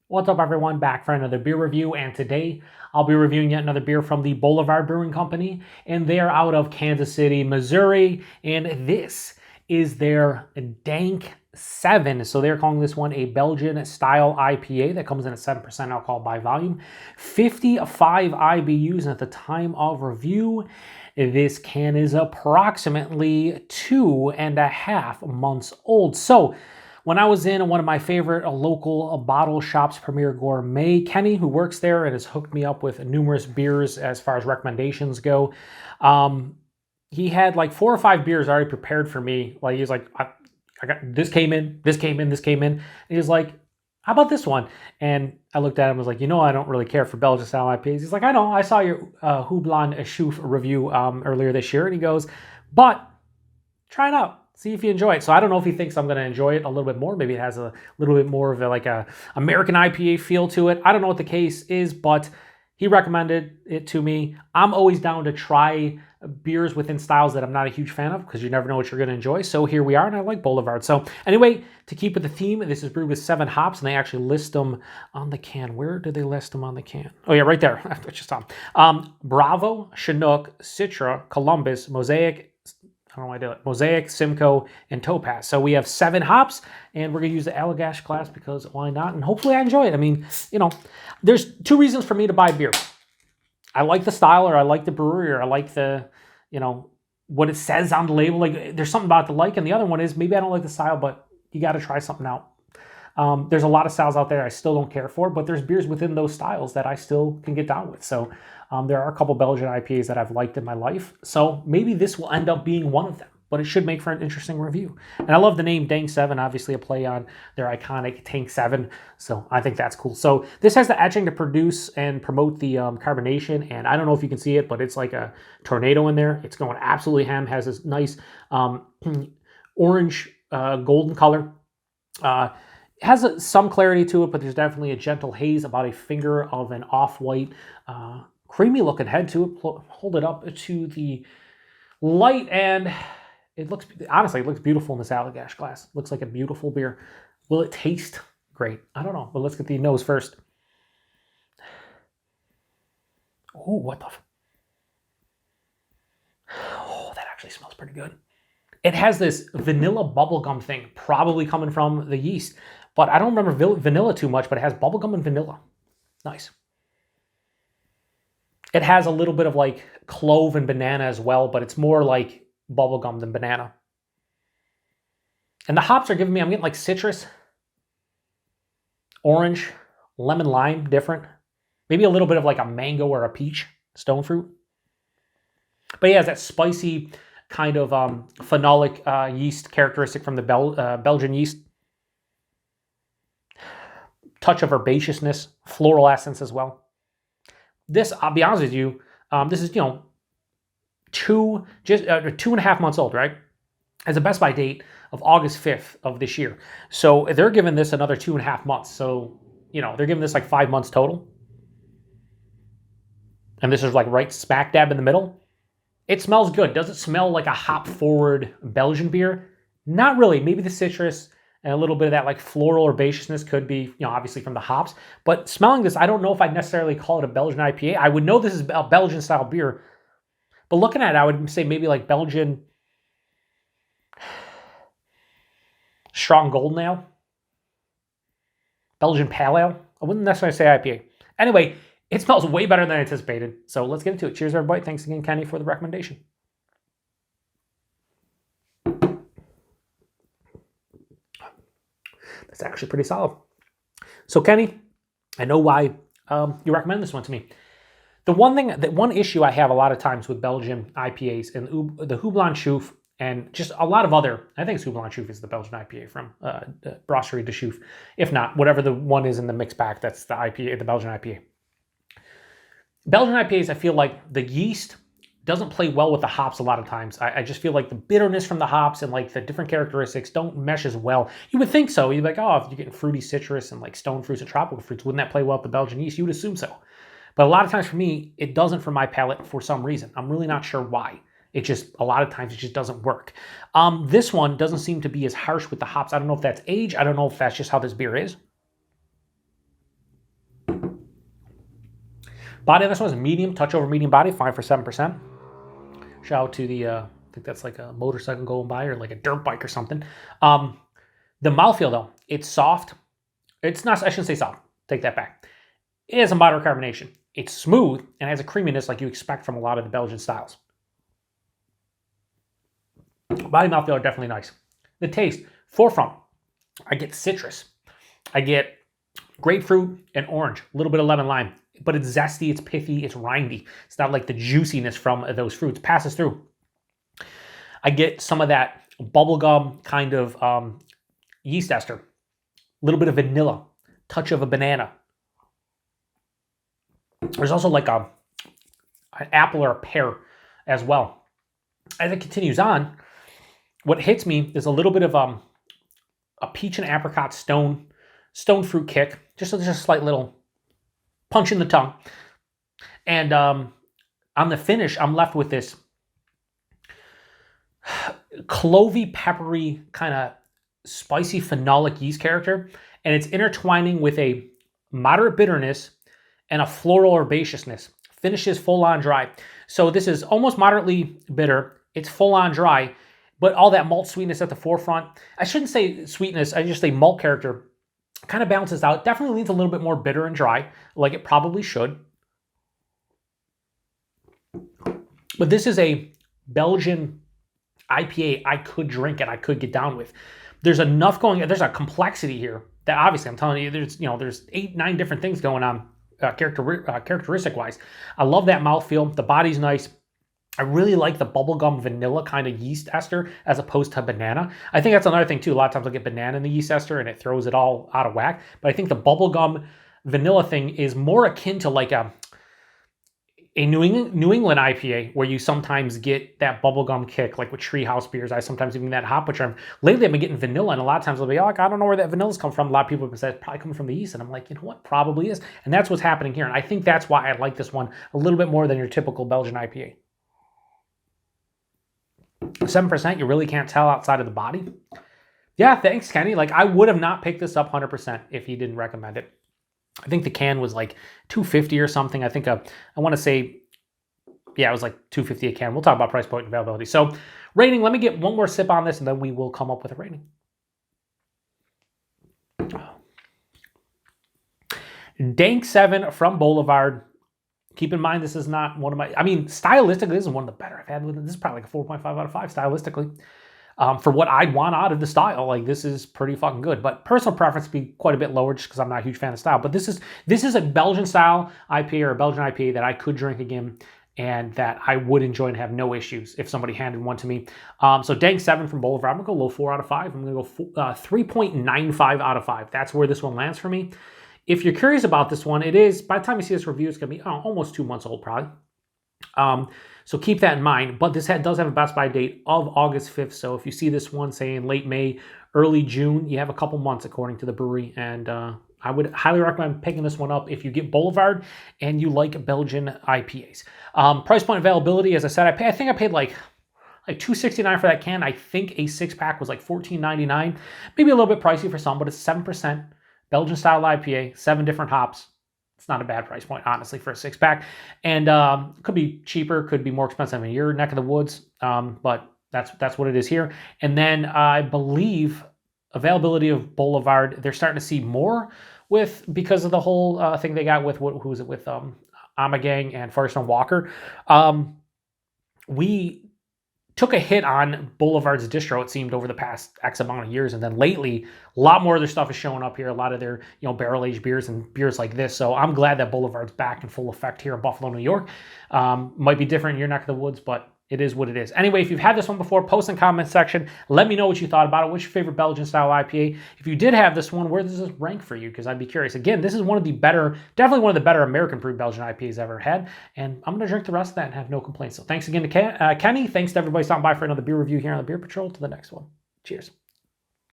What's up, everyone? Back for another beer review, and today I'll be reviewing yet another beer from the Boulevard Brewing Company, and they're out of Kansas City, Missouri, and this is their Dank 7. So they're calling this one a Belgian-style IPA that comes in at 7% alcohol by volume, 55 IBUs, and at the time of review, this can is approximately 2.5 months old. So when I was in one of my favorite local bottle shops, Premier Gourmet, Kenny, who works there and has hooked me up with numerous beers as far as recommendations go, he had like 4 or 5 beers already prepared for me. Like he's like, I got this came in, this came in, this came in. And he's like, how about this one? And I looked at him and was like, you know, I don't really care for Belgian-style IPAs. He's like, I know, I saw your Houblon Chouffe review earlier this year. And he goes, but try it out. See if you enjoy it. So I don't know if he thinks I'm going to enjoy it a little bit more. Maybe it has a little bit more of a American IPA feel to it. I don't know what the case is, but he recommended it to me. I'm always down to try beers within styles that I'm not a huge fan of because you never know what you're going to enjoy. So here we are, and I like Boulevard. So anyway, to keep with the theme, this is brewed with 7 hops, and they actually list them on the can. Where did they list them on the can? Oh yeah, right there. I just saw them. Bravo, Chinook, Citra, Columbus, Mosaic, I don't know why I did it. Mosaic, Simcoe, and Topaz. So we have 7 hops, and we're going to use the Allagash class because why not? And hopefully I enjoy it. I mean, you know, there's 2 reasons for me to buy beer. I like the style, or I like the brewery, or I like the, you know, what it says on the label. Like, there's something about the like, and the other one is maybe I don't like the style, but you got to try something out. There's a lot of styles out there I still don't care for, but there's beers within those styles that I still can get down with. So there are a couple Belgian IPAs that I've liked in my life. So maybe this will end up being one of them, but it should make for an interesting review. And I love the name Dank 7, obviously a play on their iconic Tank 7. So I think that's cool. So this has the etching to produce and promote the carbonation. And I don't know if you can see it, but it's like a tornado in there. It's going absolutely ham, has this nice orange golden color. It has some clarity to it, but there's definitely a gentle haze, about a finger of an off-white, creamy looking head to it. Hold it up to the light, and it looks, honestly, it looks beautiful in this Allagash glass. Looks like a beautiful beer. Will it taste great? I don't know, but let's get the nose first. Oh, what the? Oh, that actually smells pretty good. It has this vanilla bubblegum thing, probably coming from the yeast. But I don't remember vanilla too much, but it has bubblegum and vanilla. Nice. It has a little bit of like clove and banana as well, but it's more like bubblegum than banana. And the hops are giving me, I'm getting like citrus, orange, lemon lime, different. Maybe a little bit of like a mango or a peach, stone fruit. But yeah, it's that spicy kind of phenolic yeast characteristic from the Belgian yeast. Touch of herbaceousness, floral essence as well. This, I'll be honest with you, this is, you know, 2.5 months old, right? Has a best by date of August 5th of this year. So they're giving this another 2.5 months. So, you know, they're giving this like 5 months total. And this is like right smack dab in the middle. It smells good. Does it smell like a hop-forward Belgian beer? Not really. Maybe the citrus and a little bit of that like floral herbaceousness could be, you know, obviously from the hops. But smelling this, I don't know if I'd necessarily call it a Belgian IPA. I would know this is a Belgian-style beer. But looking at it, I would say maybe like Belgian Strong Golden Ale. Belgian Pale Ale. I wouldn't necessarily say IPA. Anyway, it smells way better than anticipated. So let's get into it. Cheers, everybody. Thanks again, Kenny, for the recommendation. That's actually pretty solid. So, Kenny, I know why you recommend this one to me. The one issue I have a lot of times with Belgian IPAs and the Houblon Chouffe and just a lot of other, I think Houblon Chouffe is the Belgian IPA from Brasserie de Chouffe. If not, whatever the one is in the mixed pack, that's the IPA, the Belgian IPA. Belgian IPAs, I feel like the yeast doesn't play well with the hops a lot of times. I just feel like the bitterness from the hops and like the different characteristics don't mesh as well. You would think so. You'd be like, oh, if you're getting fruity citrus and like stone fruits and tropical fruits, wouldn't that play well with the Belgian yeast? You would assume so. But a lot of times for me, it doesn't for my palate for some reason. I'm really not sure why. It just, a lot of times it just doesn't work. This one doesn't seem to be as harsh with the hops. I don't know if that's age. I don't know if that's just how this beer is. Body on this one is a medium, touch over medium body, fine for 7%. Shout out to the, I think that's like a motorcycle going by or like a dirt bike or something. The mouthfeel though, it's soft. It's not, I shouldn't say soft, take that back. It has a moderate carbonation. It's smooth and has a creaminess like you expect from a lot of the Belgian styles. Body mouthfeel are definitely nice. The taste, forefront, I get citrus. I get grapefruit and orange, a little bit of lemon lime, but it's zesty, it's pithy, it's rindy. It's not like the juiciness from those fruits passes through. I get some of that bubblegum kind of yeast ester, a little bit of vanilla, touch of a banana. There's also like an apple or a pear as well. As it continues on, what hits me is a little bit of a peach and apricot stone fruit kick, just a slight little punch in the tongue. And on the finish, I'm left with this clovey, peppery, kind of spicy phenolic yeast character. And it's intertwining with a moderate bitterness and a floral herbaceousness. Finishes full on dry. So this is almost moderately bitter. It's full on dry, but all that malt sweetness at the forefront. I shouldn't say sweetness, I just say malt character kind of balances out. Definitely leans a little bit more bitter and dry, like it probably should. But this is a Belgian IPA I could drink and I could get down with. There's enough going, there's a complexity here that obviously I'm telling you, there's 8, 9 different things going on characteristic wise. I love that mouthfeel. The body's nice. I really like the bubblegum vanilla kind of yeast ester as opposed to banana. I think that's another thing too. A lot of times I get banana in the yeast ester and it throws it all out of whack. But I think the bubblegum vanilla thing is more akin to like a New England IPA where you sometimes get that bubblegum kick, like with Treehouse beers. I sometimes even that hop term. Lately I've been getting vanilla, and a lot of times I'll be like, I don't know where that vanilla's come from. A lot of people have said it's probably coming from the yeast, and I'm like, you know what, probably is. And that's what's happening here. And I think that's why I like this one a little bit more than your typical Belgian IPA. 7%, you really can't tell outside of the body. Yeah, thanks, Kenny. Like, I would have not picked this up 100% if you didn't recommend it. I think the can was like $2.50 or something. I think I want to say, yeah, it was like $2.50 a can. We'll talk about price point and availability. So rating, let me get one more sip on this and then we will come up with a rating. Dank 7 from Boulevard. Keep in mind, this is not one of my, I mean, stylistically, this is one of the better I've had with it. This is probably like a 4.5 out of 5 stylistically. For what I'd want out of the style, like this is pretty fucking good. But personal preference would be quite a bit lower just because I'm not a huge fan of style. But this is a Belgian style IPA or a Belgian IPA that I could drink again and that I would enjoy and have no issues if somebody handed one to me. So Dank 7 from Boulevard, I'm gonna go a little 4 out of 5. I'm gonna go 3.95 out of 5. That's where this one lands for me. If you're curious about this one, it is, by the time you see this review, it's gonna be almost 2 months old probably. So keep that in mind, but this does have a best by date of August 5th. So if you see this one, say in late May, early June, you have a couple months according to the brewery. And I would highly recommend picking this one up if you get Boulevard and you like Belgian IPAs. Price point availability, as I said, I think I paid like $2.69 for that can. I think a 6-pack was like $14.99. Maybe a little bit pricey for some, but it's 7%. Belgian style IPA, 7 different hops. It's not a bad price point, honestly, for a 6-pack. And could be cheaper, could be more expensive in your neck of the woods, but that's what it is here. And then I believe availability of Boulevard, they're starting to see more because of the whole thing they got with, who was it with, Amagang and Firestone Walker. We took a hit on Boulevard's distro, it seemed, over the past X amount of years. And then lately, a lot more of their stuff is showing up here. A lot of their, barrel-aged beers and beers like this. So I'm glad that Boulevard's back in full effect here in Buffalo, New York. Might be different in your neck of the woods, but it is what it is. Anyway, if you've had this one before, post in the comment section. Let me know what you thought about it. What's your favorite Belgian-style IPA? If you did have this one, where does this rank for you? Because I'd be curious. Again, this is definitely one of the better American-brewed Belgian IPAs I've ever had. And I'm going to drink the rest of that and have no complaints. So thanks again to Kenny. Thanks to everybody stopping by for another beer review here on the Beer Patrol. To the next one. Cheers.